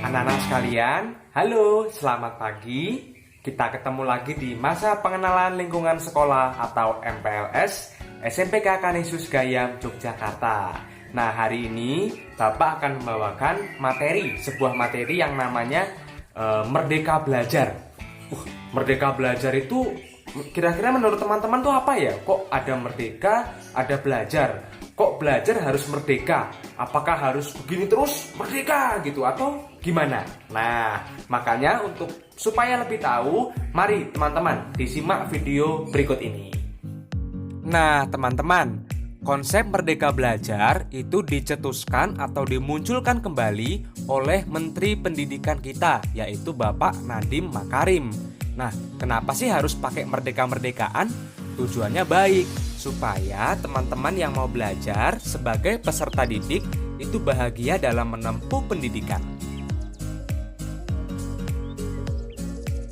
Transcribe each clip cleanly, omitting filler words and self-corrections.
Anak-anak sekalian, halo, selamat pagi. Kita ketemu lagi di masa pengenalan lingkungan sekolah atau MPLS SMPK Kanisius Gayam, Yogyakarta. Nah, hari ini Bapak akan membawakan sebuah materi yang namanya Merdeka Belajar. Merdeka Belajar itu kira-kira menurut teman-teman tuh apa ya? Kok ada merdeka, ada belajar? Kok belajar harus merdeka? Apakah harus begini terus merdeka gitu atau gimana? Nah, makanya supaya lebih tahu, mari teman-teman disimak video berikut ini. Nah, teman-teman, konsep merdeka belajar itu dicetuskan atau dimunculkan kembali oleh Menteri Pendidikan kita, yaitu Bapak Nadiem Makarim. Nah, kenapa sih harus pakai merdeka-merdekaan? Tujuannya baik, supaya teman-teman yang mau belajar sebagai peserta didik itu bahagia dalam menempuh pendidikan.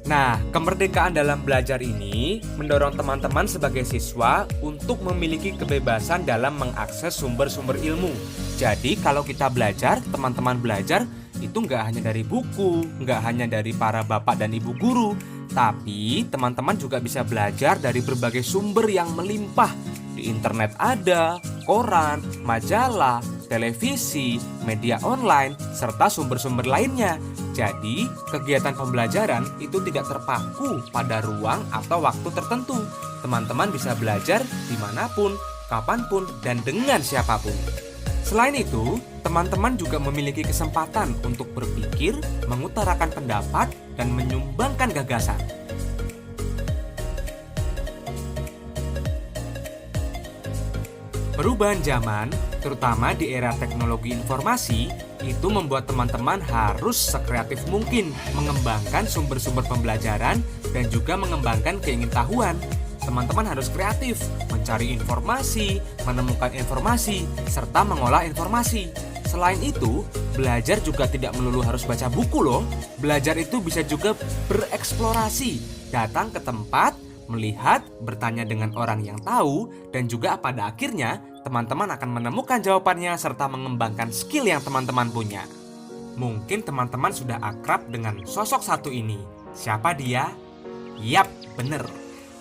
Nah, kemerdekaan dalam belajar ini mendorong teman-teman sebagai siswa untuk memiliki kebebasan dalam mengakses sumber-sumber ilmu. Jadi, kalau kita belajar, teman-teman belajar, itu nggak hanya dari buku, nggak hanya dari para bapak dan ibu guru, tapi teman-teman juga bisa belajar dari berbagai sumber yang melimpah. Di internet ada, koran, majalah, televisi, media online, serta sumber-sumber lainnya. Jadi, kegiatan pembelajaran itu tidak terpaku pada ruang atau waktu tertentu. Teman-teman bisa belajar dimanapun, kapanpun, dan dengan siapapun. Selain itu, teman-teman juga memiliki kesempatan untuk berpikir, mengutarakan pendapat, dan menyumbangkan gagasan. Perubahan zaman, terutama di era teknologi informasi, itu membuat teman-teman harus sekreatif mungkin mengembangkan sumber-sumber pembelajaran dan juga mengembangkan keingintahuan. Teman-teman harus kreatif, mencari informasi, menemukan informasi, serta mengolah informasi. Selain itu, belajar juga tidak melulu harus baca buku loh. Belajar itu bisa juga bereksplorasi, datang ke tempat, melihat, bertanya dengan orang yang tahu, dan juga pada akhirnya teman-teman akan menemukan jawabannya serta mengembangkan skill yang teman-teman punya. Mungkin teman-teman sudah akrab dengan sosok satu ini. Siapa dia? Yap, bener.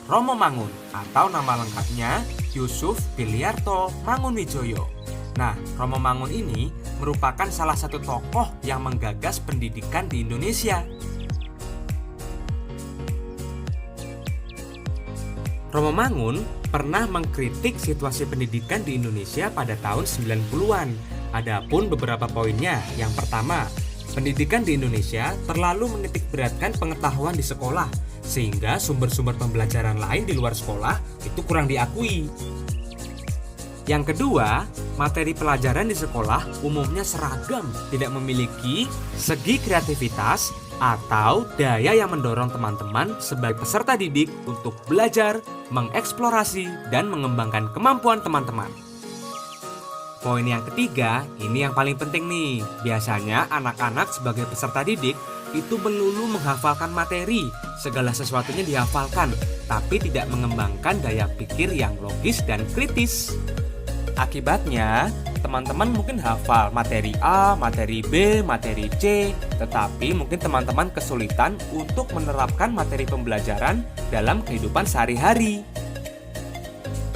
Romo Mangun atau nama lengkapnya Yusuf Biliarto Mangunwijoyo. Nah, Romo Mangun ini merupakan salah satu tokoh yang menggagas pendidikan di Indonesia. Romo Mangun pernah mengkritik situasi pendidikan di Indonesia pada tahun 90-an. Adapun beberapa poinnya. Yang pertama, pendidikan di Indonesia terlalu menitikberatkan pengetahuan di sekolah, sehingga sumber-sumber pembelajaran lain di luar sekolah itu kurang diakui. Yang kedua, materi pelajaran di sekolah umumnya seragam, tidak memiliki segi kreativitas atau daya yang mendorong teman-teman sebagai peserta didik untuk belajar, mengeksplorasi, dan mengembangkan kemampuan teman-teman. Poin yang ketiga, ini yang paling penting nih. Biasanya anak-anak sebagai peserta didik itu melulu menghafalkan materi, segala sesuatunya dihafalkan, tapi tidak mengembangkan daya pikir yang logis dan kritis. Akibatnya, teman-teman mungkin hafal materi A, materi B, materi C, tetapi mungkin teman-teman kesulitan untuk menerapkan materi pembelajaran dalam kehidupan sehari-hari.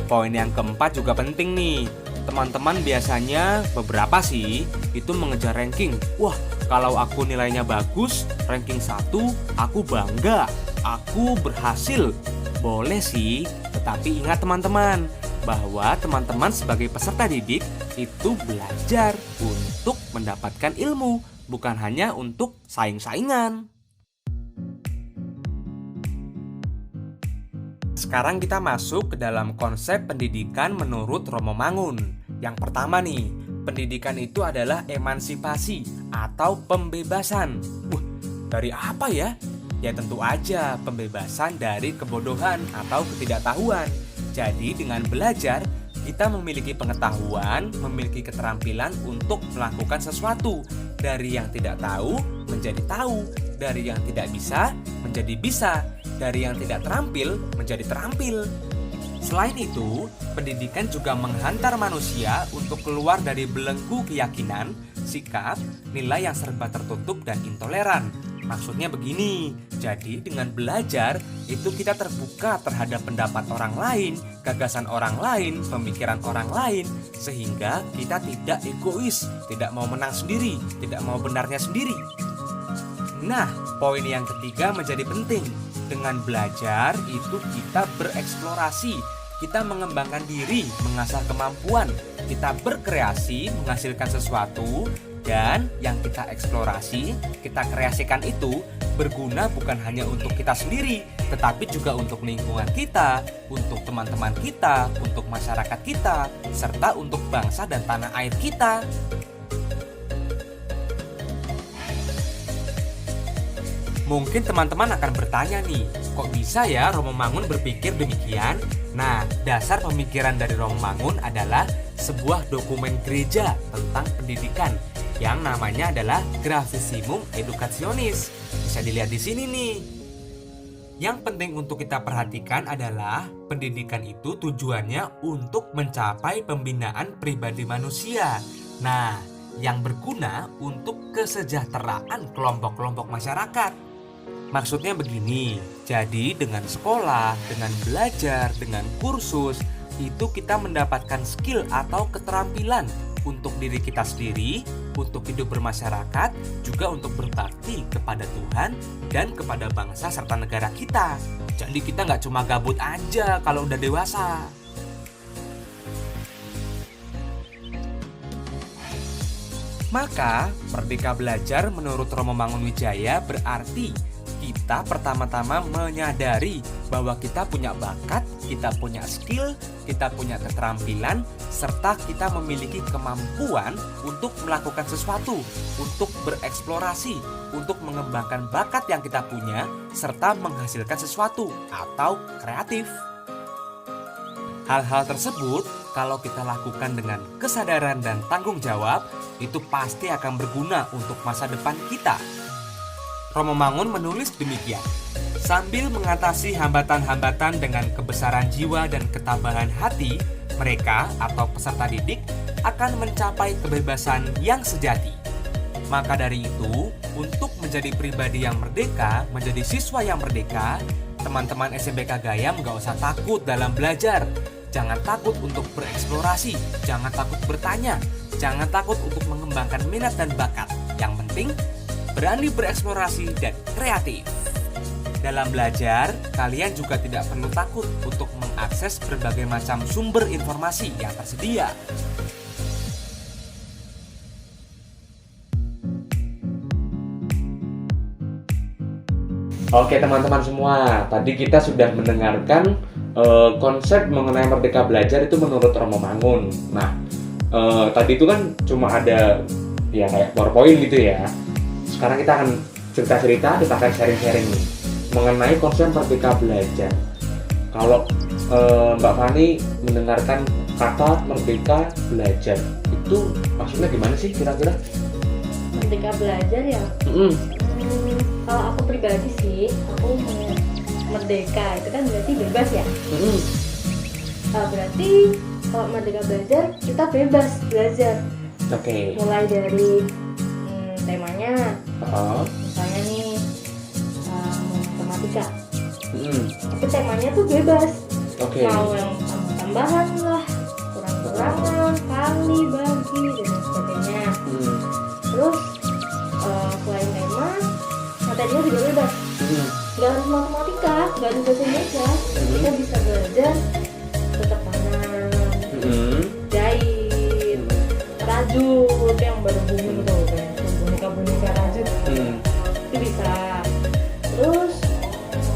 Poin yang keempat juga penting nih. Teman-teman biasanya beberapa sih itu mengejar ranking. Wah, kalau aku nilainya bagus, ranking 1, aku bangga, aku berhasil. Boleh sih, tetapi ingat teman-teman, bahwa teman-teman sebagai peserta didik itu belajar untuk mendapatkan ilmu, bukan hanya untuk saing-saingan. Sekarang kita masuk ke dalam konsep pendidikan menurut Romo Mangun. Yang pertama nih, pendidikan itu adalah emansipasi atau pembebasan. Dari apa ya? Ya tentu aja pembebasan dari kebodohan atau ketidaktahuan. Jadi dengan belajar, kita memiliki pengetahuan, memiliki keterampilan untuk melakukan sesuatu. Dari yang tidak tahu, menjadi tahu. Dari yang tidak bisa, menjadi bisa. Dari yang tidak terampil, menjadi terampil. Selain itu, pendidikan juga menghantar manusia untuk keluar dari belenggu keyakinan sikap, nilai yang serba tertutup dan intoleran. Maksudnya begini, jadi dengan belajar itu kita terbuka terhadap pendapat orang lain, gagasan orang lain, pemikiran orang lain, sehingga kita tidak egois, tidak mau menang sendiri, tidak mau benarnya sendiri. Nah, poin yang ketiga menjadi penting. Dengan belajar itu kita bereksplorasi, kita mengembangkan diri, mengasah kemampuan, kita berkreasi, menghasilkan sesuatu. Dan yang kita eksplorasi, kita kreasikan itu berguna bukan hanya untuk kita sendiri, tetapi juga untuk lingkungan kita, untuk teman-teman kita, untuk masyarakat kita, serta untuk bangsa dan tanah air kita. Mungkin teman-teman akan bertanya nih, kok bisa ya Romo Mangun berpikir demikian? Nah, dasar pemikiran dari Romo Mangun adalah sebuah dokumen gereja tentang pendidikan yang namanya adalah Gravissimo Educationis. Bisa dilihat di sini nih. Yang penting untuk kita perhatikan adalah pendidikan itu tujuannya untuk mencapai pembinaan pribadi manusia. Nah, yang berguna untuk kesejahteraan kelompok-kelompok masyarakat. Maksudnya begini, jadi dengan sekolah, dengan belajar, dengan kursus, itu kita mendapatkan skill atau keterampilan untuk diri kita sendiri, untuk hidup bermasyarakat, juga untuk berbakti kepada Tuhan dan kepada bangsa serta negara kita. Jadi kita nggak cuma gabut aja kalau udah dewasa. Maka, merdeka belajar menurut Romo Mangunwijaya berarti kita pertama-tama menyadari bahwa kita punya bakat, kita punya skill, kita punya keterampilan, serta kita memiliki kemampuan untuk melakukan sesuatu, untuk bereksplorasi, untuk mengembangkan bakat yang kita punya, serta menghasilkan sesuatu atau kreatif. Hal-hal tersebut, kalau kita lakukan dengan kesadaran dan tanggung jawab, itu pasti akan berguna untuk masa depan kita. Romo Mangun menulis demikian, sambil mengatasi hambatan-hambatan dengan kebesaran jiwa dan ketabahan hati, mereka atau peserta didik akan mencapai kebebasan yang sejati. Maka dari itu, untuk menjadi pribadi yang merdeka, menjadi siswa yang merdeka, teman-teman SMBK Gayam gak usah takut dalam belajar. Jangan takut untuk bereksplorasi, jangan takut bertanya, jangan takut untuk mengembangkan minat dan bakat. Yang penting, berani bereksplorasi dan kreatif. Dalam belajar, kalian juga tidak perlu takut untuk mengakses berbagai macam sumber informasi yang tersedia. Oke teman-teman semua, tadi kita sudah mendengarkan konsep mengenai merdeka belajar itu menurut Romo Mangun. Nah, tadi itu kan cuma ada ya kayak PowerPoint gitu ya. Sekarang kita akan cerita-cerita, kita akan sharing-sharing nih mengenai konsep merdeka belajar. Kalau Mbak Fani mendengarkan kata merdeka belajar, itu maksudnya gimana sih kira-kira? Merdeka belajar ya? Kalau aku pribadi sih, aku merdeka itu kan berarti bebas ya? Berarti kalau merdeka belajar, kita bebas belajar. Oke. Mulai dari temanya, misalnya nih matematika, tapi temanya tuh bebas. Mau yang tambah-tambahan lah, kurang-kurangan, kali, bagi, dan sebagainya. Terus selain tema, materinya juga bebas. Gak harus matematika, gak harus bahasa Indonesia. Kita bisa belajar tetap tanam, jahit, rajut yang baru booming tuh, kayak boneka-boneka rajut. Itu bisa. Terus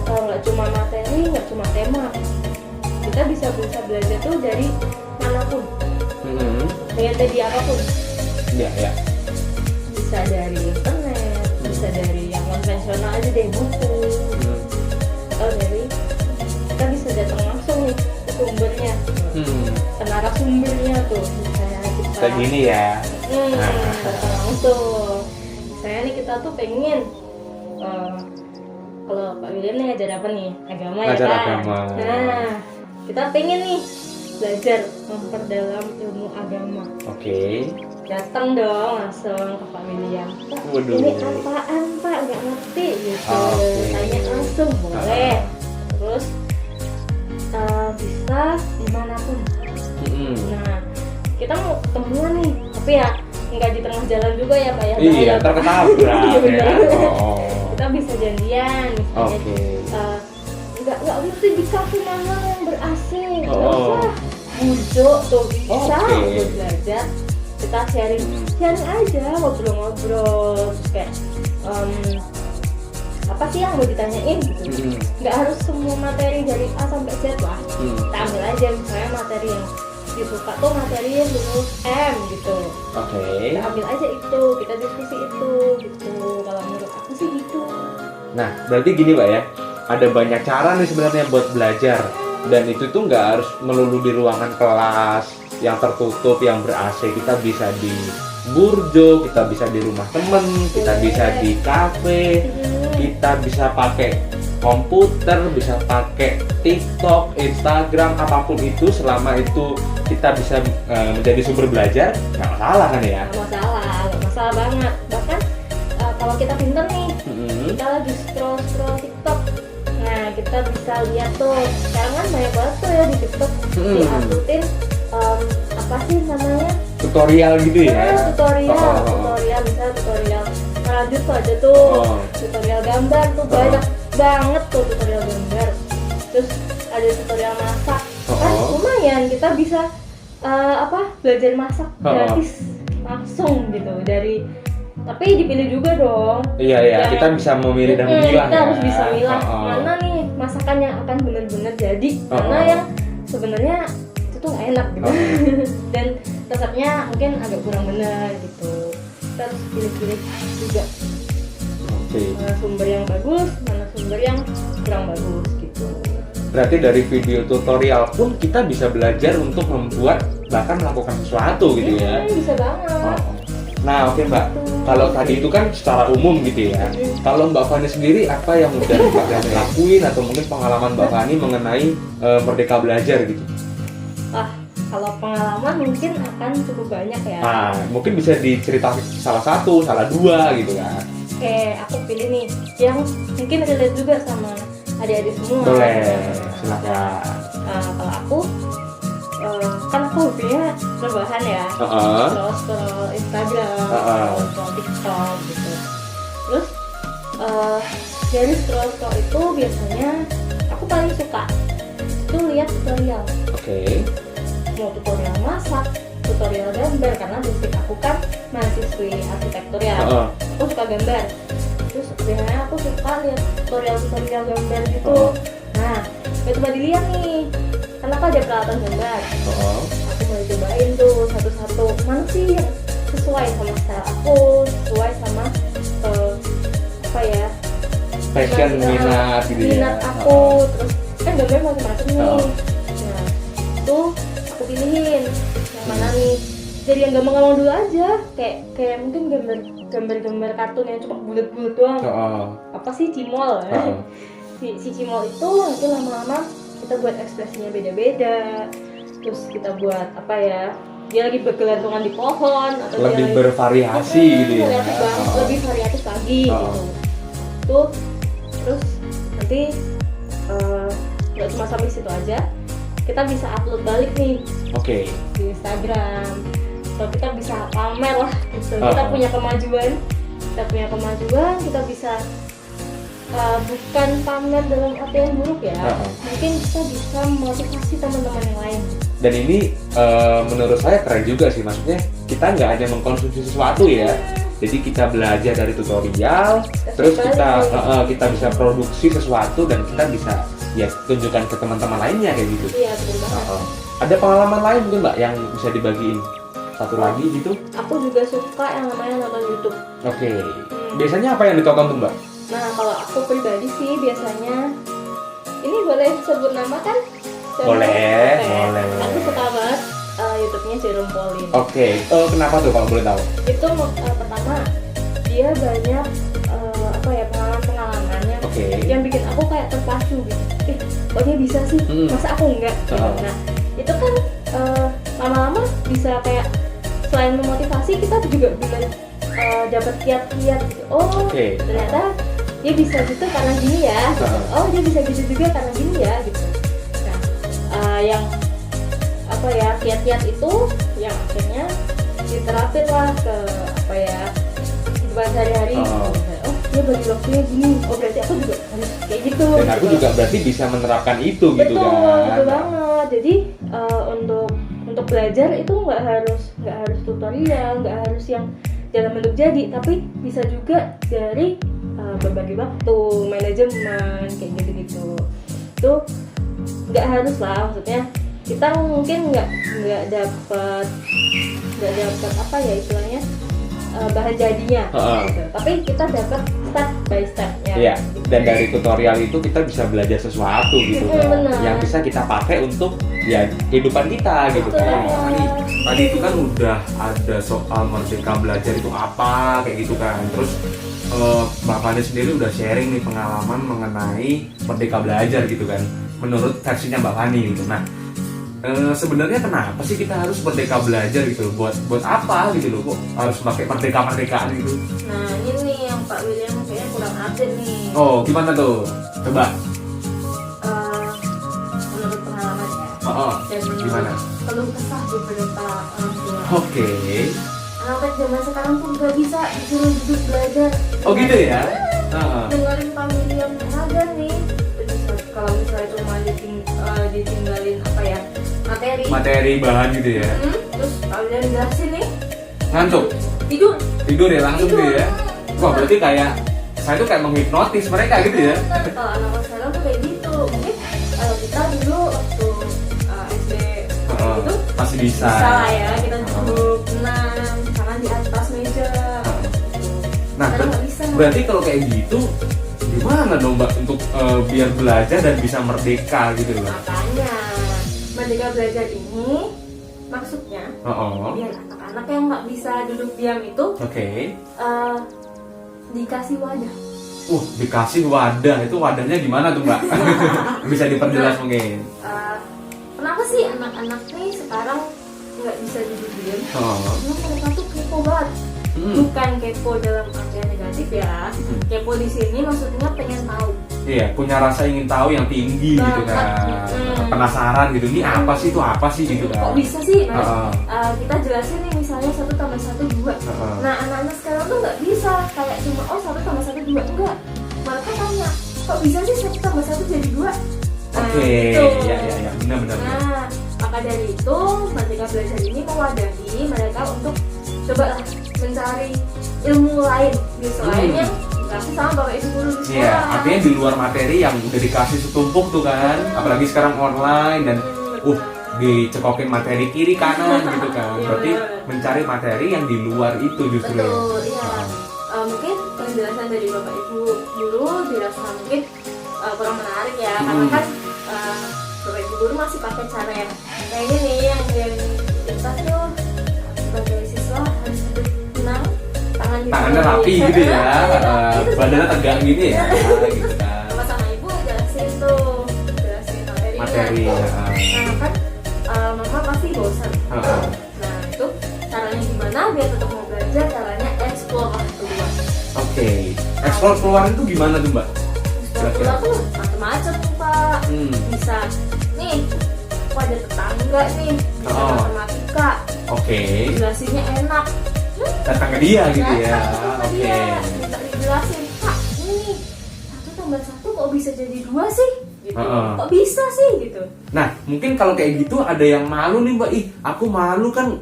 kalau nggak cuma materi, nggak cuma tema, kita bisa belajar tuh dari manapun, dengan media apapun. Ya. Bisa dari internet, bisa dari yang konvensional aja deh, buku. Atau dari kita bisa datang langsung nih ke sumbernya, ke narasumbernya tuh. Misalnya kita gini ya. datang langsung. Misalnya nih kita tuh pengen kalau Pak William nih ngajar apa nih? Agama ya kan? Agama. Nah, kita pengen nih belajar memperdalam ilmu agama. Oke. datang dong langsung ke Pak William. Pak, Waduh. ini apaan Pak, nggak ngerti gitu. Oke. Tanya langsung boleh. Terus bisa dimanapun. Nah, kita mau ketemuan nih, tapi ya nggak di tengah jalan juga ya Pak ya. Iya, terketabrak Iya, bener. ya. Oh. Kita bisa janjian misalnya. Oke. Nggak mesti di kafe mahal yang ber-AC, nggak Oh. usah. Bujuk tuh bisa Oke. buat belajar. Kita sharing aja, ngobrol-ngobrol, terus kayak apa sih yang mau ditanyain gitu. Nggak harus semua materi dari A sampai Z lah. Kita ambil aja misalnya materi yang disuka tuh materi yang huruf M gitu. Oke. Kita ambil aja itu, kita diskusi itu gitu. Kalau menurut aku sih gitu. Nah, berarti gini Mbak ya, ada banyak cara nih sebenarnya buat belajar. Dan itu tuh nggak harus melulu di ruangan kelas yang tertutup, yang ber-AC. Kita bisa di burjo, kita bisa di rumah temen, kita bisa di kafe, kita bisa pakai komputer, bisa pakai TikTok, Instagram, apapun itu, selama itu kita bisa menjadi sumber belajar, nggak masalah kan ya? Nggak masalah banget. Bahkan kalau kita pinter nih, kita lagi scroll TikTok. Nah, kita bisa lihat tuh, sekarang kan banyak banget tuh ya di TikTok diuploadin apa sih namanya? Tutorial gitu ya? Tutorial, misalnya tutorial lanjut tuh aja tuh, tutorial gambar tuh banyak banget tuh tutorial gambar. Terus ada tutorial masak, kan lumayan kita bisa belajar masak gratis langsung gitu dari. Tapi dipilih juga dong. Iya, kita bisa memilih dan memilah. Kita ya. harus bisa milah mana nih masakan yang akan benar-benar jadi, mana yang sebenarnya itu tuh nggak enak gitu. Dan resepnya mungkin agak kurang benar gitu. Kita harus pilih-pilih juga. Mana sumber yang bagus, mana sumber yang kurang bagus gitu. Berarti dari video tutorial pun kita bisa belajar untuk membuat bahkan melakukan sesuatu gitu ya. Bisa banget. Nah, oke Mbak. Kalau tadi itu kan secara umum gitu ya. Kalau Mbak Fani sendiri apa yang udah Mbak Fani lakuin atau mungkin pengalaman Mbak Fani mengenai Merdeka Belajar gitu? Kalau pengalaman mungkin akan cukup banyak ya. Mungkin bisa diceritakan salah satu, salah dua gitu kan. Oke, aku pilih nih yang mungkin relate juga sama adik-adik semua. Boleh, silakan. Kalau aku kan aku hobinya rebahan ya, scroll Instagram, scroll TikTok gitu. Terus dari scroll itu biasanya aku paling suka itu lihat tutorial. Mau tutorial masak, tutorial gambar, karena basic aku kan mahasiswi arsitektur ya. Aku suka gambar. Terus biasanya aku suka lihat tutorial gambar gitu. Nah, coba dilihat nih, karena aku ada peralatan gambar. Aku mulai cobain tuh satu-satu, mana sih yang sesuai sama style aku, sesuai sama passion, minat gitu ya. Minat aku. Terus kan gambar macam-macam nih. Nah, itu aku pilihin yang mana nih. Jadi yang gampang-gampang dulu aja, kayak mungkin gambar kartun yang cuma bulat-bulat doang. Apa sih cimol? Si cimol itu nanti lama-lama kita buat ekspresinya beda-beda. Terus kita buat apa ya? Dia lagi bergelantungan di pohon atau lebih dia bervariasi gitu ya. Lebih variatif lagi gitu. Tuh, terus nanti nggak cuma sampai situ aja. Kita bisa upload balik nih di Instagram, atau kita bisa pamer lah gitu. Kita punya kemajuan, kita bisa bukan pamer dalam arti yang buruk ya. Mungkin kita bisa memotivasi teman-teman yang lain. Dan ini menurut saya keren juga sih, maksudnya kita nggak hanya mengkonsumsi sesuatu ya. Jadi kita belajar dari tutorial, terus kita bisa produksi sesuatu dan kita bisa ya tunjukkan ke teman-teman lainnya kayak gitu. Iya, betul banget. Ada pengalaman lain mungkin Mbak yang bisa dibagiin? Satu lagi gitu? Aku juga suka yang namanya nonton YouTube. Biasanya apa yang ditonton tuh Mbak? Nah, kalau aku pribadi sih biasanya, ini boleh sebut nama kan? Boleh. Aku suka banget YouTube-nya Jerome Pauline. Kenapa tuh kalau boleh tahu? Itu pertama dia banyak pengalaman-pengalamannya yang bikin aku kayak terpacu gitu. Kok dia bisa sih? Masa aku enggak? Nah, itu kan lama-lama bisa kayak selain memotivasi kita juga bisa dapat kiat-kiat gitu. Oh ternyata dia bisa gitu karena gini ya gitu. Oh dia bisa gitu juga karena gini ya gitu. Nah yang apa ya kiat-kiat itu yang akhirnya diterapin lah ke apa ya kehidupan sehari-hari. Oh dia bagi waktunya gini, oh berarti aku juga harus kayak gitu. Dan aku juga berarti bisa menerapkan itu gitu kan. Betul banget. Jadi untuk belajar itu nggak harus tutorial, nggak harus yang dalam bentuk jadi, tapi bisa juga dari berbagi waktu, manajemen kayak gitu-gitu. Itu nggak harus lah, maksudnya kita mungkin nggak dapat apa ya istilahnya bahan jadinya, gitu. Tapi kita dapat step by stepnya. Iya. Dan dari tutorial itu kita bisa belajar sesuatu gitu kan, yang bisa kita pakai untuk ya kehidupan kita gitu kan. Tadi itu kan udah ada soal merdeka belajar itu apa kayak gitu kan. Terus Mbak Fani sendiri udah sharing nih pengalaman mengenai merdeka belajar gitu kan, menurut versinya Mbak Fani gitu. Nah sebenarnya kenapa sih kita harus merdeka belajar gitu? Buat apa gitu loh? Kok harus pakai merdeka-merdekaan gitu? Nah ini nih yang Pak William kayaknya kurang update nih. Oh gimana tuh? Coba. Menurut pengalaman ya. Dan gimana? Keluh kesah beberapa orang tua. Oke. Anak zaman sekarang pun gak bisa disuruh duduk belajar. Oh gitu ya? Dengerin Pak William ngajar nih. Kalau misalnya cuma ditinggalin apa ya materi bahan gitu ya. Terus Pak William jelasin nih Ngantuk? Tidur ya langsung gitu ya? Wah berarti kayak saya tuh kayak menghipnotis mereka gitu ya? Kalau anak sekarang tuh kayak gitu. Mungkin kalau kita dulu waktu SD itu masih bisa lah ya, kita duduk tenang, tangan di atas meja. Nah berarti kalau kayak gitu gimana dong Mbak untuk biar belajar dan bisa merdeka gitu loh? Makanya merdeka belajar ini maksudnya biar anak-anak yang nggak bisa duduk diam itu dikasih wadah. Dikasih wadah, itu wadahnya gimana tuh Mbak? Bisa diperjelas mungkin? Kenapa sih anak-anak nih sekarang nggak bisa duduk diam? Karena mereka tuh kepo banget. Bukan kepo dalam artian negatif ya. Kepo di sini maksudnya pengen tahu. Iya, punya rasa ingin tahu yang tinggi gitu kan. Penasaran gitu, ini apa sih, itu apa sih gitu kan. Kok bisa sih? Kita jelasin nih misalnya 1 tambah 1 2. Nah, anak-anak sekarang tuh nggak bisa kayak cuma 1 tambah 1 2, enggak. Mereka tanya, kok bisa sih 1 tambah 1 jadi 2? Ya, benar. Nah, maka dari itu Merdeka Belajar ini mewadahi mereka untuk coba mencari ilmu lain di selain yang dikasih sama bapak ibu guru di sekolah. Iya, artinya di luar materi yang udah dikasih setumpuk tuh kan, apalagi sekarang online dan dicekokin materi kiri kanan gitu kan. Berarti mencari materi yang di luar itu justru. Betul, iya. Mungkin penjelasan dari bapak ibu guru dirasa mungkin kurang menarik ya, karena kan bapak ibu guru masih pakai cara yang kayak gini, yang kita tuh sebagai siswa harus duduk tenang, tangannya rapi gitu ya, badannya tegang gini ya, gitu kan. Sama ibu jelasin materi. Nah kan mama pasti bosan. Nah itu caranya gimana biar tetap mau belajar? Caranya explore keluar. Explore keluar itu gimana tuh Mbak? Keluar tuh macam-macam Pak. Bisa nih, aku ada tetangga nih, bisa matematika. Jelasinnya enak. Datang ke dia gitu ya. Minta dijelasin, Pak, ini 1 tambah 1 kok bisa jadi 2 sih? Gitu. Kok bisa sih gitu? Nah, mungkin kalau kayak gitu ada yang malu nih Mbak. Aku malu kan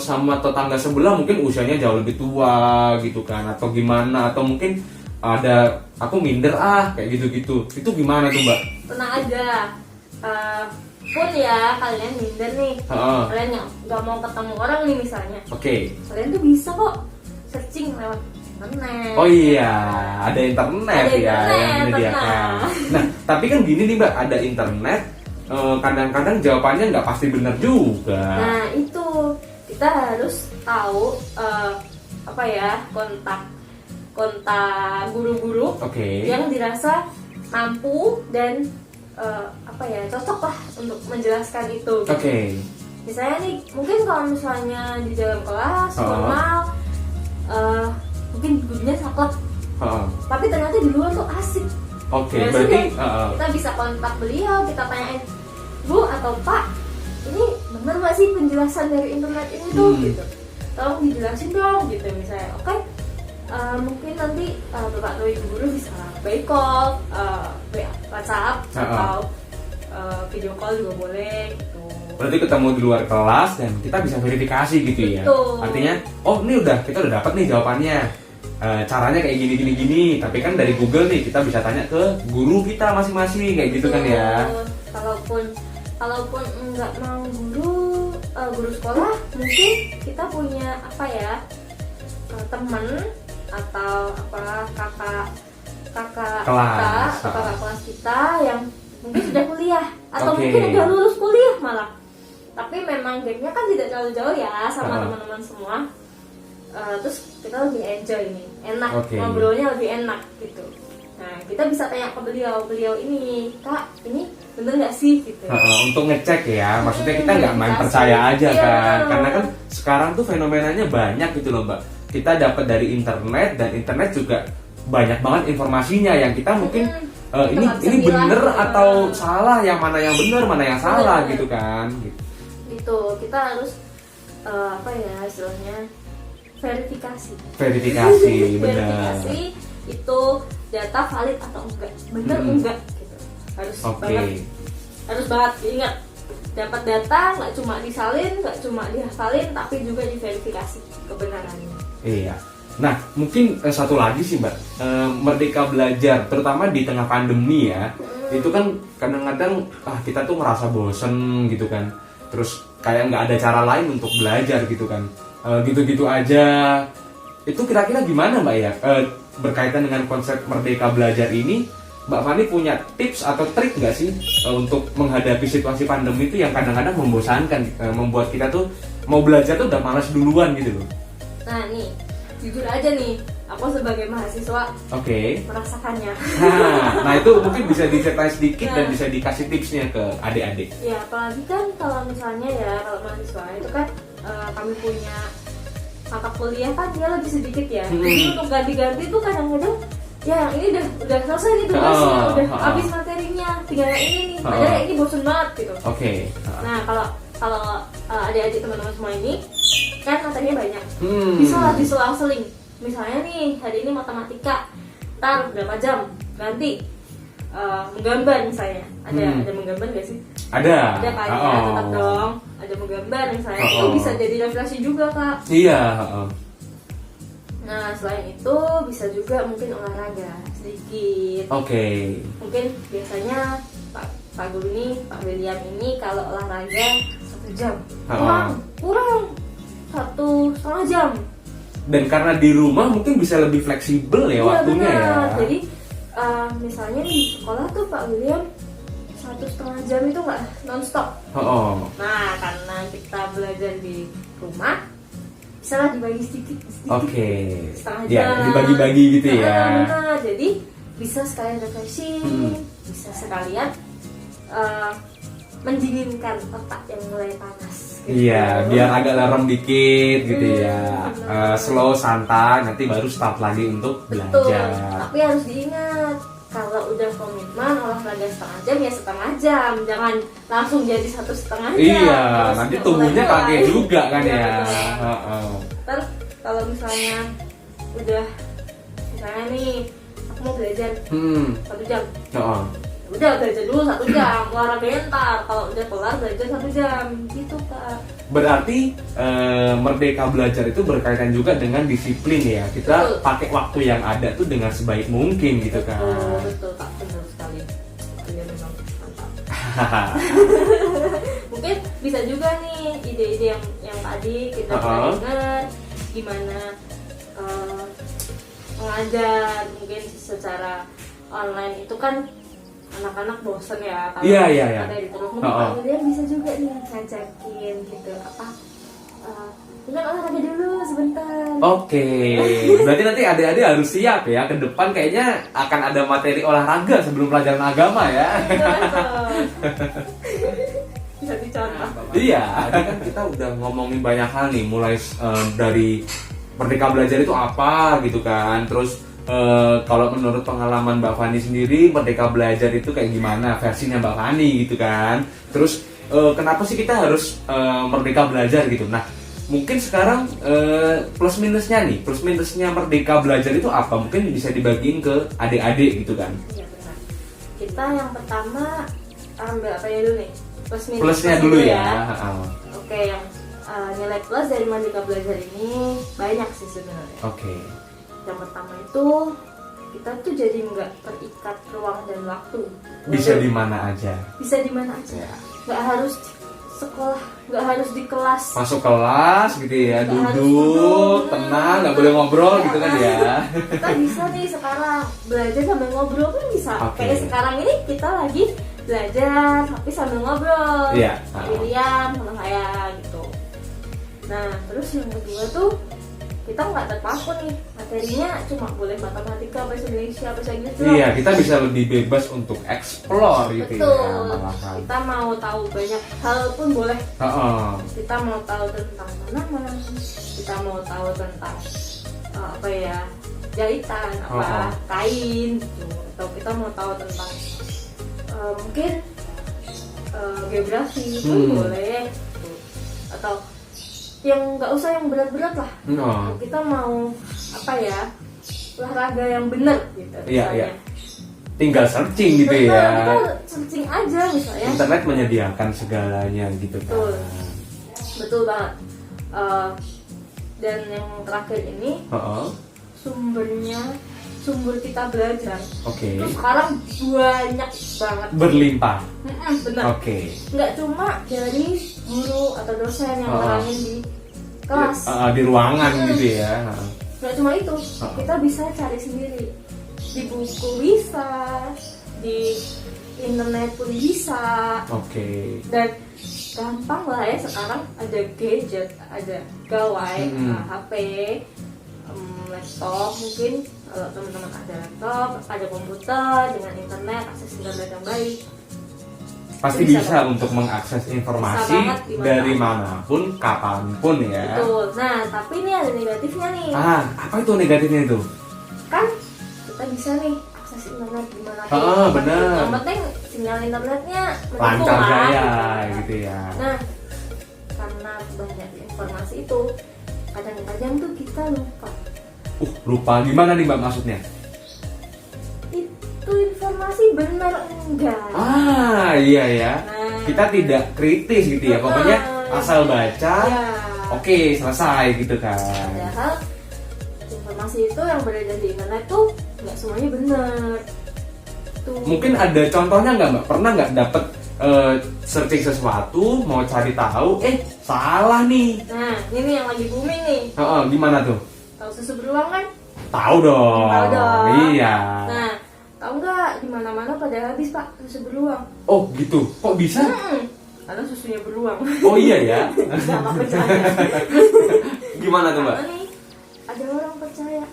sama tetangga sebelah mungkin usianya jauh lebih tua gitu kan, atau gimana, atau mungkin ada aku minder kayak gitu-gitu. Itu gimana tuh Mbak? Tenang aja. Pun ya kalian minder nih, kalian yang nggak mau ketemu orang nih misalnya, kalian tuh bisa kok searching lewat internet. Oh iya, ada internet yang menyediakan. Nah, tapi kan gini nih Mbak, ada internet, kadang-kadang jawabannya nggak pasti benar juga. Nah itu kita harus tahu kontak guru-guru yang dirasa mampu dan cocok lah untuk menjelaskan itu. misalnya nih, mungkin kalau misalnya di dalam kelas normal, mungkin gurunya saklek, tapi ternyata di luar tuh asik. Oke, Ya, berarti kita bisa kontak beliau, kita tanyain, Bu atau Pak, ini bener nggak sih penjelasan dari internet ini tuh, gitu. Tolong dijelasin dong, gitu misalnya. Oke, mungkin nanti Bapak atau Ibu guru bisa by call, WhatsApp atau video call juga boleh, gitu. berarti ketemu di luar kelas dan kita bisa verifikasi gitu ya. Betul. Artinya, oh ini kita udah dapat nih jawabannya. Caranya kayak gini. Tapi kan dari Google nih kita bisa tanya ke guru kita masing-masing kayak gitu kan ya. Kalaupun nggak mau guru sekolah, mungkin kita punya apa ya, teman atau kakak Kelas. kita atau kakak kelas kita yang mungkin sudah kuliah atau Oke. mungkin udah lulus kuliah malah, tapi memang gapnya kan tidak terlalu jauh ya sama teman-teman semua. Terus kita lebih enjoy nih, enak, ngobrolnya lebih enak gitu. Nah, kita bisa tanya ke beliau ini, Kak, ini bener nggak sih gitu. Untuk ngecek ya, maksudnya kita nggak main percaya aja kan, karena kan sekarang tuh fenomenanya banyak gitu loh Mbak. Kita dapat dari internet dan internet juga banyak banget informasinya yang kita mungkin ini bener atau salah, yang mana yang bener, mana yang salah gitu kan. Gitu, kita harus apa ya istilahnya, verifikasi benar. Itu data valid atau enggak, bener enggak gitu. Harus banget ingat, dapat data nggak cuma disalin, nggak cuma dihafalin, tapi juga diverifikasi kebenarannya. Iya. Nah, mungkin satu lagi sih Mbak, Merdeka Belajar, terutama di tengah pandemi ya, itu kan kadang-kadang kita tuh ngerasa bosen gitu kan, terus kayak nggak ada cara lain untuk belajar gitu kan, gitu-gitu aja. Itu kira-kira gimana Mbak ya, berkaitan dengan konsep Merdeka Belajar ini, Mbak Fani punya tips atau trik nggak sih untuk menghadapi situasi pandemi itu yang kadang-kadang membosankan, membuat kita tuh mau belajar tuh udah malas duluan gitu loh. Nah nih, jujur aja nih, aku sebagai mahasiswa merasakannya. Nah itu mungkin bisa diceritain sedikit dan bisa dikasih tipsnya ke adik-adik. Ya apalagi kan kalau misalnya ya, kalau mahasiswa itu kan kami punya mata kuliah kan dia lebih sedikit ya. Jadi untuk ganti-ganti tuh kadang-kadang ya yang ini udah selesai nih tugasnya, udah habis materinya, tinggal yang ini nih. Padahal yang ini bosen banget gitu. Nah kalau adik-adik teman-teman semua ini kan materinya banyak, bisa lah diselang-seling. Misalnya nih hari ini matematika, ntar berapa jam ganti menggambar misalnya. Ada menggambar nggak sih? Ada kan ya, tetap dong ada menggambar misalnya. Itu bisa jadi refleksi juga Kak. Iya. Nah selain itu bisa juga mungkin olahraga sedikit. Mungkin biasanya Pak Guru ini, Pak William ini kalau olahraga 1 jam, kurang 1,5 jam. Dan karena di rumah mungkin bisa lebih fleksibel ya waktunya ya. Jadi misalnya di sekolah tuh Pak William 1,5 jam itu nggak nonstop. Nah karena kita belajar di rumah, bisa lah dibagi sedikit. Setengah jam. Ya, dibagi-bagi gitu ya. Nah, jadi bisa sekalian refreshing, bisa sekalian mendinginkan otak yang mulai panas. Iya, biar agak lerem dikit gitu ya. Slow, santai, nanti baru start lagi untuk belajar. Tapi harus diingat, kalau udah komitmen olahraga setengah jam ya setengah jam, jangan langsung jadi 1,5 jam. Iya, nanti tubuhnya kaget juga kan ya. Terus kalau misalnya misalnya nih aku mau belajar 1 jam. Udah belajar dulu 1 jam, olahraganya ntar. Kalau udah kelar belajar 1 jam, gitu Kak. Berarti Merdeka Belajar itu berkaitan juga dengan disiplin ya. Kita pakai waktu yang ada tuh dengan sebaik mungkin gitu kan. Betul Kak, benar sekali. Iya memang mantap. Mungkin bisa juga nih ide-ide yang tadi kita dengar, gimana mengajar mungkin secara online itu kan anak-anak bosen ya kalau materi terus. Mungkin Pak William bisa juga nih ngajakin gitu dengan olahraga dulu sebentar. Berarti nanti adik-adik harus siap ya, ke depan kayaknya akan ada materi olahraga sebelum pelajaran agama ya. bisa dicontoh. Iya, tadi kan kita udah ngomongin banyak hal nih, mulai dari Merdeka Belajar itu apa gitu kan, terus kalau menurut pengalaman Mbak Fani sendiri, Merdeka Belajar itu kayak gimana versinya Mbak Fani gitu kan, terus kenapa sih kita harus Merdeka Belajar gitu. Nah, mungkin sekarang plus minusnya Merdeka Belajar itu apa? Mungkin bisa dibagiin ke adik-adik gitu kan. Iya benar. Kita yang pertama ambil apa ya dulu nih? Plusnya dulu ya. Oke, yang nilai plus dari Merdeka Belajar ini banyak sih sebenarnya. Oke. Yang pertama itu kita tuh jadi nggak terikat ruang dan waktu. Bisa di mana aja. Bisa di mana aja. Ya. Nggak harus sekolah, nggak harus di kelas. Masuk kelas gitu ya, Nggak harus duduk, tenang, nggak boleh ngobrol gitu kan ya. Kita bisa nih sekarang belajar sambil ngobrol kan bisa. Oke. Kayak sekarang ini kita lagi belajar tapi sambil ngobrol. Iya. Pilihan sama saya gitu. Nah, terus yang kedua tuh kita nggak terpaku nih, materinya cuma boleh matematika, bahasa Indonesia, bahasa Inggris doang. Iya, kita bisa lebih bebas untuk explore gitu ya, Betul. malahan. Kita mau tahu banyak hal pun boleh. Heeh. Kita mau tahu tentang tanaman, kita mau tahu tentang apa ya, jahitan, kain gitu. Atau kita mau tahu tentang mungkin geografi pun boleh gitu. Atau yang nggak usah yang berat-berat lah. No. Kita mau apa ya, olahraga yang benar gitu Iya, misalnya. iya. Tinggal searching gitu Betul, ya. kita searching aja misalnya. Internet menyediakan segalanya gitu kan. Betul. Betul banget. Dan yang terakhir ini Heeh. sumber kita belajar Oke. itu sekarang banyak banget. Berlimpah. Benar. Oke. Nggak cuma dari guru atau dosen yang nerangin di kelas. Di ruangan gitu ya. Nggak cuma itu, kita bisa cari sendiri di buku bisa, di internet pun bisa. Oke. Dan gampang lah ya sekarang, ada gadget, ada gawai, HP, laptop mungkin. Kalau teman-teman ada laptop, ada komputer dengan internet, akses internet yang baik, Pasti bisa untuk mengakses informasi banget, dari manapun, kapanpun ya. betul. Nah, tapi ini ada negatifnya nih. Apa itu negatifnya itu? Kan kita bisa nih akses internet gimana Benar. Yang penting sinyal internetnya Lancar lah, jaya kan. gitu ya. Nah, karena banyak informasi itu, kadang-kadang tuh kita lupa. Lupa gimana nih Mbak maksudnya? Itu informasi benar enggak? Iya ya. Nah, Kita tidak kritis gitu ya. Pokoknya asal baca, ya. oke, selesai gitu kan. Padahal informasi itu yang beredar di internet tuh nggak semuanya benar. Tuh. Mungkin ada contohnya nggak Mbak? Pernah nggak dapet searching sesuatu, mau cari tahu, salah nih. Nah, ini yang lagi booming nih. Gimana tuh? Tahu susu beruang kan? Tahu dong. Tahu dong. Iya. Nah, tahu nggak di mana-mana pada habis Pak susu beruang? Oh gitu. Kok bisa? Karena susunya beruang. Oh iya ya. Sama percaya. Gimana tuh Mbak? Karena nih ada orang percaya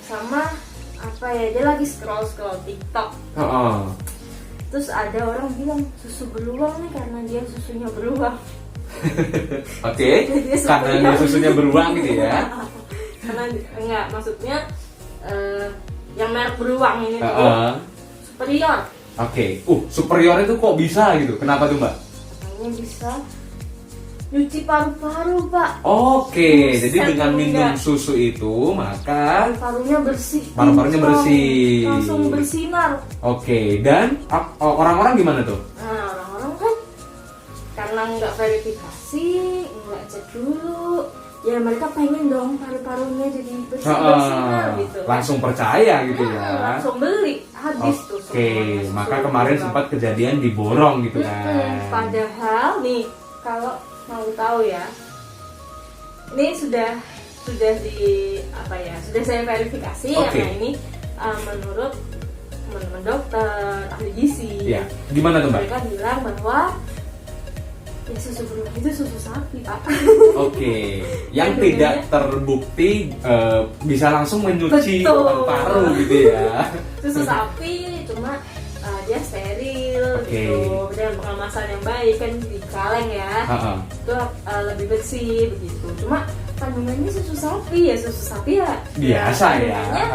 sama apa ya, dia lagi scroll TikTok. Terus ada orang bilang susu beruang nih karena dia susunya beruang. Oke. Karena dia susunya beruang gitu ya. Karena enggak, maksudnya yang merek beruang ini tuh superior. Oke. Superior itu kok bisa gitu? Kenapa tuh Mbak? Katanya bisa nyuci paru-paru Pak. Oke, Buset, jadi dengan minum enggak. susu itu maka Paru-parunya bersih. Paru-parunya kinclong, bersih. langsung bersinar. Oke, dan orang-orang gimana tuh? Nah, orang-orang kan karena nggak verifikasi, nggak cek dulu, ya mereka pengen dong paru-parunya jadi bersinar gitu. Langsung percaya gitu ya. Langsung beli, habis tuh. Oke, semua maka susu kemarin beruang. sempat kejadian diborong gitu kan. Padahal nih, kalau mau tahu ya, ini sudah di apa ya, sudah saya verifikasi Oke. karena ini menurut teman-teman dokter, ahli gizi. Iya. Gimana tuh Mbak? Mereka bilang bahwa ya susu beruang itu susu sapi Pak. Oke, yang tidak terbukti bisa langsung menyuci Betul. paru gitu ya. Susu sapi cuma dia steril Oke. gitu, dengan pengemasan yang baik kan di kaleng ya, itu lebih bersih begitu. Cuma kandungannya susu sapi ya biasa ya. kandungannya,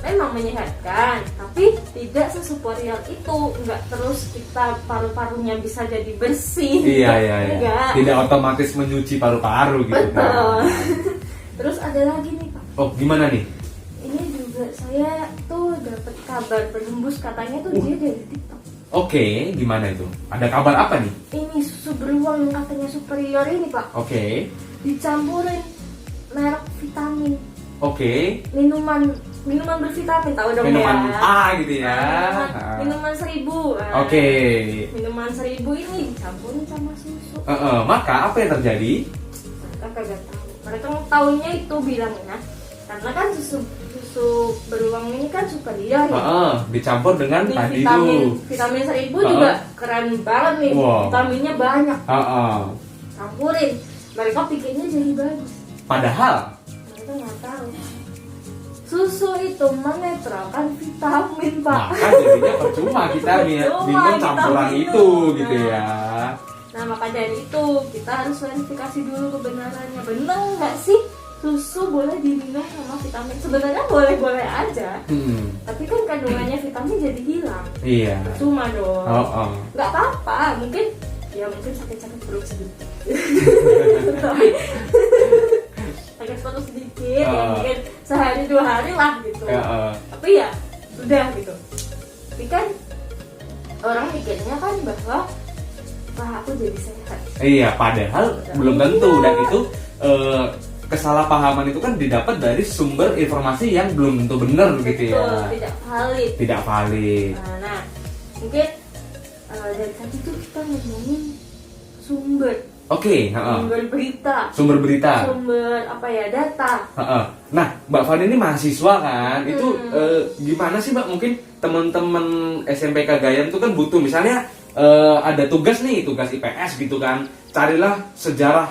memang menyehatkan, tapi tidak sesuperior itu, nggak terus kita paru-parunya bisa jadi bersih. Iya. Enggak. Tidak otomatis menyuci paru-paru gitu Betul. kan. Terus ada lagi nih Pak. Oh, gimana nih? Ini juga saya tuh dapat kabar penembus, katanya tuh dia dari TikTok. Oke, gimana itu? Ada kabar apa nih? Ini susu beruang yang katanya superior ini Pak, Oke. dicampurin merek vitamin, minuman bervitamin, tahu dong Minuman ya. A gitu ya. Minuman 1000. Oke. Minuman 1000 ini dicampurin sama susu. Maka apa yang terjadi? Mereka kagak tahu. Mereka tahunya itu bilangnya karena kan susu beruang ini kan superior ya. Dicampur dengan Ini tadi vitamin 1000 juga keren banget nih. Wow. Vitaminnya banyak. tuh. Campurin. Mereka pikirnya jadi bagus. Padahal Mereka nggak tahu. Susu itu menetralkan vitamin, Pak. maka jadinya percuma kita Percuma minum kita campuran minum. itu gitu Nah. ya. Nah, maka dari itu kita harus verifikasi dulu kebenarannya. Benar nggak sih susu boleh diminum sama vitamin? Sebenarnya boleh-boleh aja. Tapi kan kandungannya vitamin jadi hilang. Iya. Cuma dong. Nggak apa-apa. Mungkin sakit-sakit perut sedikit. Sakit perut sedikit, ya mungkin sehari 2 hari lah gitu. Tapi ya sudah gitu. Tapi kan orang mikirnya kan bahwa wah aku jadi sehat. Iya, padahal belum tentu dan itu kesalahpahaman itu kan didapat dari sumber informasi yang belum tentu benar gitu ya. Tidak valid. Tidak valid. Nah, mungkin dari tadi tuh kita ngomongin sumber. Sumber berita. Sumber apa ya, data. Nah, Mbak Fani ini mahasiswa kan, itu gimana sih Mbak? Mungkin teman-teman SMPK Gayan itu kan butuh misalnya ada tugas IPS gitu kan, carilah sejarah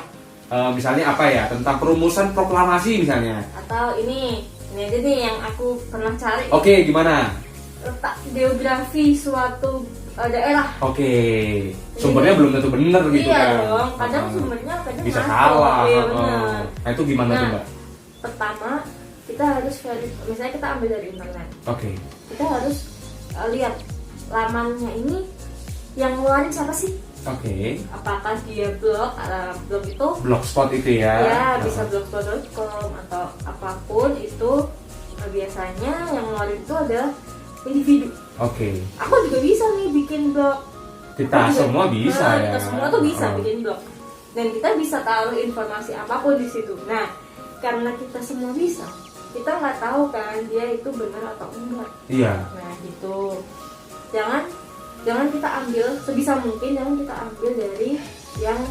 misalnya apa ya, tentang perumusan proklamasi misalnya. Atau ini aja nih yang aku pernah cari. Oke, gimana? Letak geografi suatu daerah. Sumbernya belum tentu benar gitu Iya kan. dong, kadang sumbernya kadang bisa ngaco. salah. Iya benar. Nah, itu gimana tuh Mbak? Pertama kita harus misalnya kita ambil dari internet. Kita harus lihat lamannya ini yang ngeluarin siapa sih? Apakah dia blog itu Blogspot itu ya? Ya, bisa blogspot.com atau apapun itu. Biasanya yang ngeluarin itu adalah individu. Aku juga bisa nih bikin blog. Kita semua bisa ya. Kita semua tuh bisa bikin blog. Dan kita bisa taruh informasi apapun di situ. Nah, karena kita semua bisa, kita nggak tahu kan dia itu benar atau enggak. Iya. Nah, gitu. Jangan kita ambil sebisa mungkin, jangan kita ambil dari yang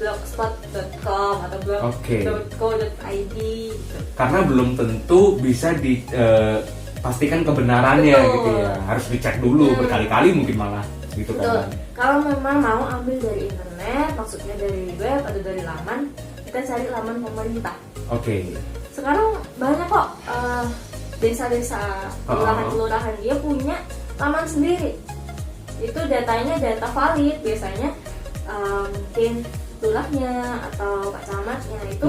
blogspot.com atau blog.co.id. Karena belum tentu bisa dipastikan kebenarannya. Betul. Gitu ya. Harus dicek dulu berkali-kali mungkin malah gitu Betul. kan. Kalau memang mau ambil dari internet, maksudnya dari web atau dari laman, kita cari laman pemerintah. Sekarang banyak kok desa-desa, kelurahan-kelurahan dia punya laman sendiri. Itu datanya data valid, biasanya mungkin lurahnya atau pak camatnya itu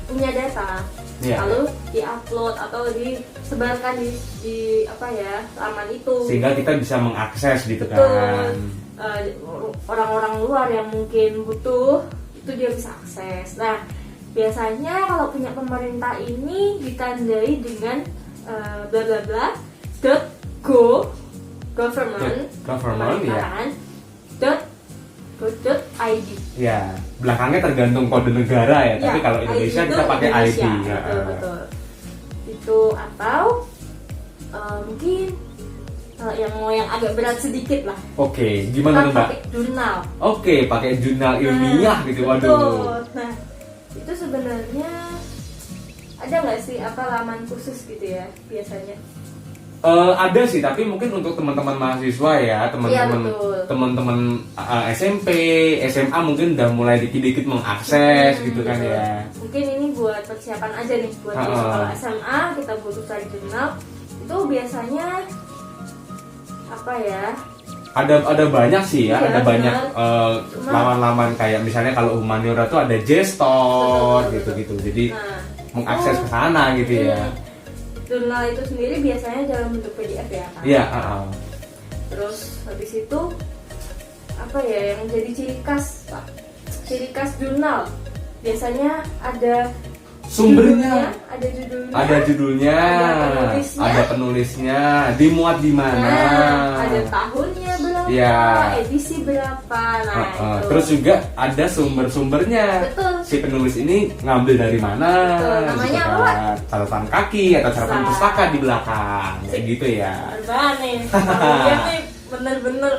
punya data. Lalu diupload atau disebarkan di apa ya, laman itu. Sehingga kita bisa mengakses gitu kan. Orang-orang luar yang mungkin butuh itu dia bisa akses. Nah, biasanya kalau punya pemerintah ini ditandai dengan bla bla bla government ya. .go.id. Ya, belakangnya tergantung kode negara ya. Tapi kalau Indonesia kita pakai ID. Betul. Itu atau mungkin yang mau yang agak berat sedikit lah. Gimana tuh Mbak? Pakai jurnal. Pakai jurnal ilmiah gitu. Waduh. Betul. Nah, itu sebenarnya ada nggak sih laman khusus gitu ya biasanya? Ada sih, tapi mungkin untuk teman-teman mahasiswa ya, teman-teman SMP, SMA mungkin udah mulai dikit-dikit mengakses gitu kan ya. Mungkin ini buat persiapan aja nih buat kalau SMA kita butuh cari jurnal itu biasanya apa ya? Ada banyak sih ya, Iya, ada banyak Cuma- laman-laman kayak misalnya kalau humaniora tuh ada Gestor Betul. gitu-gitu. Jadi Nah, mengakses ke sana gitu ya. jurnal itu sendiri biasanya dalam bentuk PDF ya kan? Iya, Terus habis itu apa ya yang jadi ciri khas Pak? Ciri khas jurnal biasanya ada sumbernya, ada judulnya, ada penulisnya, dimuat di mana. nah, ada tahunnya berapa, Iya. edisi berapa, nah itu. Terus juga ada sumber-sumbernya. Betul. Si penulis ini ngambil dari mana? Betul. Namanya gitu apa? kan. Catatan kaki atau catatan Bisa. pustaka di belakang, kayak gitu ya. Bener banget nih, dia nih bener-bener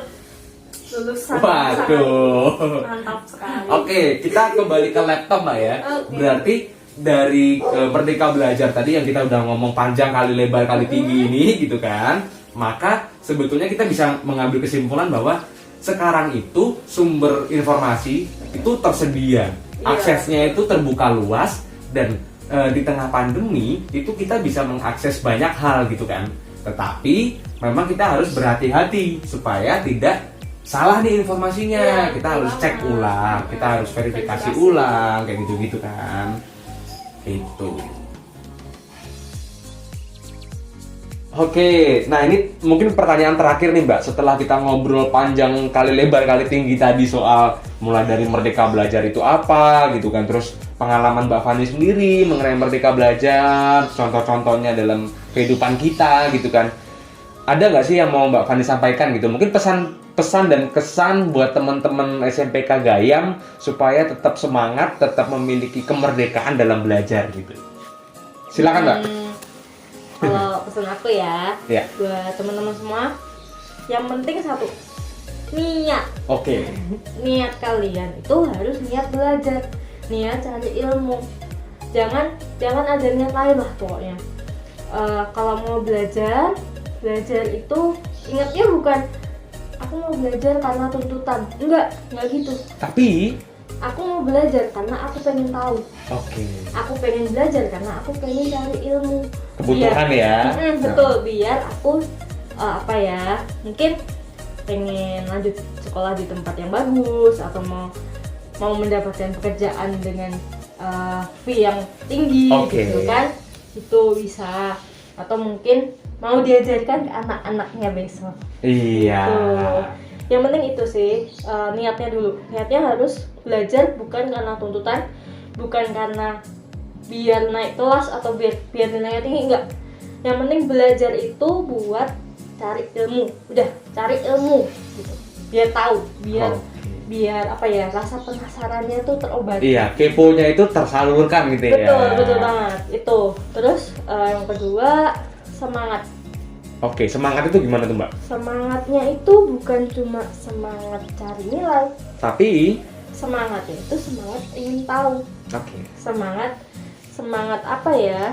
lulusan Waduh. sangat mantap sekali. Oke, kita kembali ke laptop Mbak ya. Oke. Berarti dari Merdeka Belajar tadi yang kita udah ngomong panjang kali lebar kali tinggi ini gitu kan. Maka sebetulnya kita bisa mengambil kesimpulan bahwa sekarang itu sumber informasi itu tersedia. Iya. Aksesnya itu terbuka luas dan di tengah pandemi itu kita bisa mengakses banyak hal gitu kan. Tetapi memang kita harus berhati-hati supaya tidak salah nih informasinya. Iya, Kita harus betul cek banget. ulang, kita harus verifikasi Verifikasi. ulang kayak gitu-gitu kan. Itu. Oke, nah ini mungkin pertanyaan terakhir nih Mbak. Setelah kita ngobrol panjang kali lebar kali tinggi tadi soal mulai dari Merdeka Belajar itu apa gitu kan, terus pengalaman Mbak Fani sendiri mengenai Merdeka Belajar, contoh-contohnya dalam kehidupan kita gitu kan. Ada nggak sih yang mau Mbak Fani sampaikan gitu? Mungkin pesan dan kesan buat teman-teman SMPK Gayam supaya tetap semangat, tetap memiliki kemerdekaan dalam belajar gitu. Silakan Mbak. Kalau pesan aku ya, Ya. buat teman-teman semua, yang penting satu, niat. Oke. Niat kalian itu harus niat belajar, niat cari ilmu. Jangan ada niat lain lah pokoknya. Kalau mau belajar itu ingatnya bukan aku mau belajar karena tuntutan, enggak gitu. Tapi Aku mau belajar karena aku pengen tahu. oke. Aku pengen belajar karena aku pengen cari ilmu. Kebutuhan ya. Betul, biar aku apa ya, mungkin pengen lanjut sekolah di tempat yang bagus atau mau mendapatkan pekerjaan dengan fee yang tinggi Oke. gitu kan, itu bisa. Atau mungkin mau diajarkan ke anak-anaknya besok. Iya. Tuh. Yang penting itu sih, niatnya dulu. Niatnya harus belajar bukan karena tuntutan, bukan karena biar naik kelas atau biar nilainya tinggi, enggak. Yang penting belajar itu buat cari ilmu. Udah, cari ilmu gitu. Biar tahu, biar apa ya, rasa penasarannya tuh terobati. Iya, keponya itu tersalurkan gitu ya. Betul banget. Itu. Terus yang kedua, semangat. Oke, semangat itu gimana tuh Mbak? Semangatnya itu bukan cuma semangat cari nilai, Tapi semangatnya itu semangat ingin tahu, oke. semangat apa ya,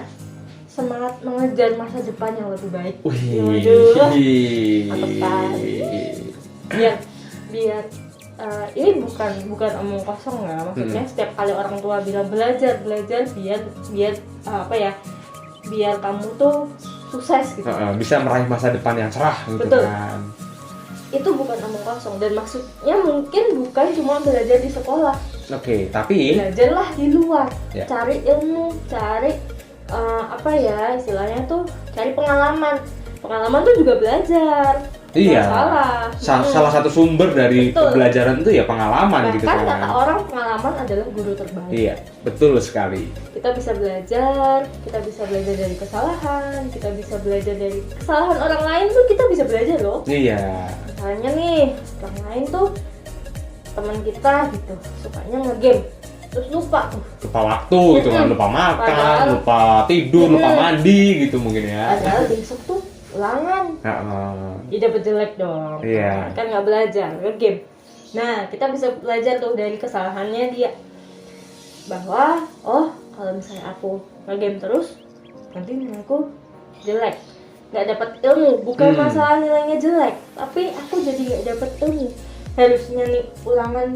semangat mengejar masa depan yang lebih baik. Wih. Waduh, mantep kali. biar ini bukan omong kosong ya, maksudnya setiap kali orang tua bilang belajar biar apa ya, biar kamu tuh sukses gitu. Bisa meraih masa depan yang cerah gitu. Betul. Kan. Itu bukan omong kosong, dan maksudnya mungkin bukan cuma belajar di sekolah. Oke, tapi Belajarlah di luar, Ya. cari ilmu, cari apa ya istilahnya tuh, cari pengalaman tuh juga belajar. iya. Nggak salah. Salah satu sumber dari Betul. pembelajaran itu ya pengalaman gitu Bahkan kan. kata orang, pengalaman adalah guru terbaik. Iya, betul sekali. Kita bisa belajar dari kesalahan, kita bisa belajar dari kesalahan orang lain tuh, kita bisa belajar loh. Iya. Misalnya nih, orang lain tuh teman kita gitu, sukanya nge-game, terus lupa tuh. Lupa waktu gitu kan, lupa makan, Padahal- lupa tidur, lupa mandi gitu mungkin ya. Padahal besok tuh ulangan, dia dapet jelek dong. Iya. Kan nggak belajar, nge-game. Nah, kita bisa belajar tuh dari kesalahannya dia, bahwa oh kalau misalnya aku nge-game terus, nanti nilaiku jelek, nggak dapat ilmu. Bukan masalah nilainya jelek, tapi aku jadi nggak dapat ilmu. Harusnya nih ulangan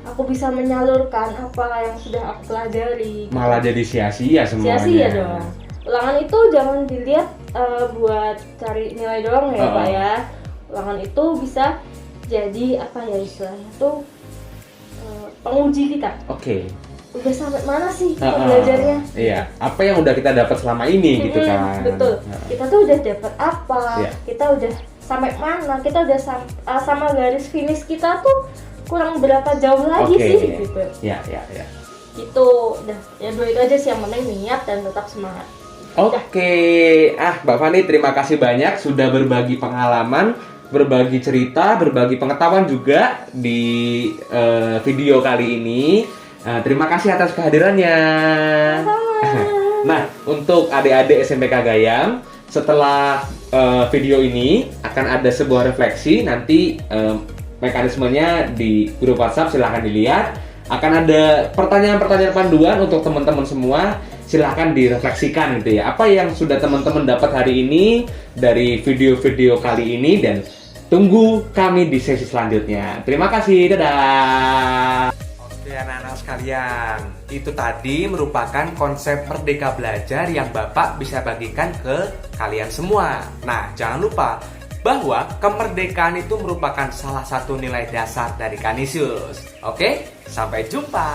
aku bisa menyalurkan apa yang sudah aku pelajari. Malah jadi sia-sia semuanya. Sia-sia dong. Ulangan itu jangan dilihat buat cari nilai doang ya Pak ya. Ulangan itu bisa jadi apa ya istilahnya tuh penguji kita. Oke. Udah sampai mana sih kita belajarnya? Iya, apa yang udah kita dapat selama ini gitu kan. Betul. Kita tuh udah dapat apa? Kita udah sampai mana? Kita udah sama garis finish kita tuh kurang berapa jauh lagi sih gitu. Iya. Itu udah ya dua itu aja sih, yang penting niat dan tetap semangat. Oke. Mbak Fani, terima kasih banyak sudah berbagi pengalaman, berbagi cerita, berbagi pengetahuan juga di video kali ini. Terima kasih atas kehadirannya. Nah, untuk adik-adik SMPK Gayam, setelah video ini akan ada sebuah refleksi. Nanti mekanismenya di grup WhatsApp, silahkan dilihat. Akan ada pertanyaan-pertanyaan panduan untuk teman-teman semua. Silahkan direfleksikan gitu ya. Apa yang sudah teman-teman dapat hari ini dari video-video kali ini, dan tunggu kami di sesi selanjutnya. Terima kasih, dadah. Oke anak-anak sekalian, itu tadi merupakan konsep Merdeka Belajar yang Bapak bisa bagikan ke kalian semua. Nah, jangan lupa bahwa kemerdekaan itu merupakan salah satu nilai dasar dari Kanisius. Oke, sampai jumpa.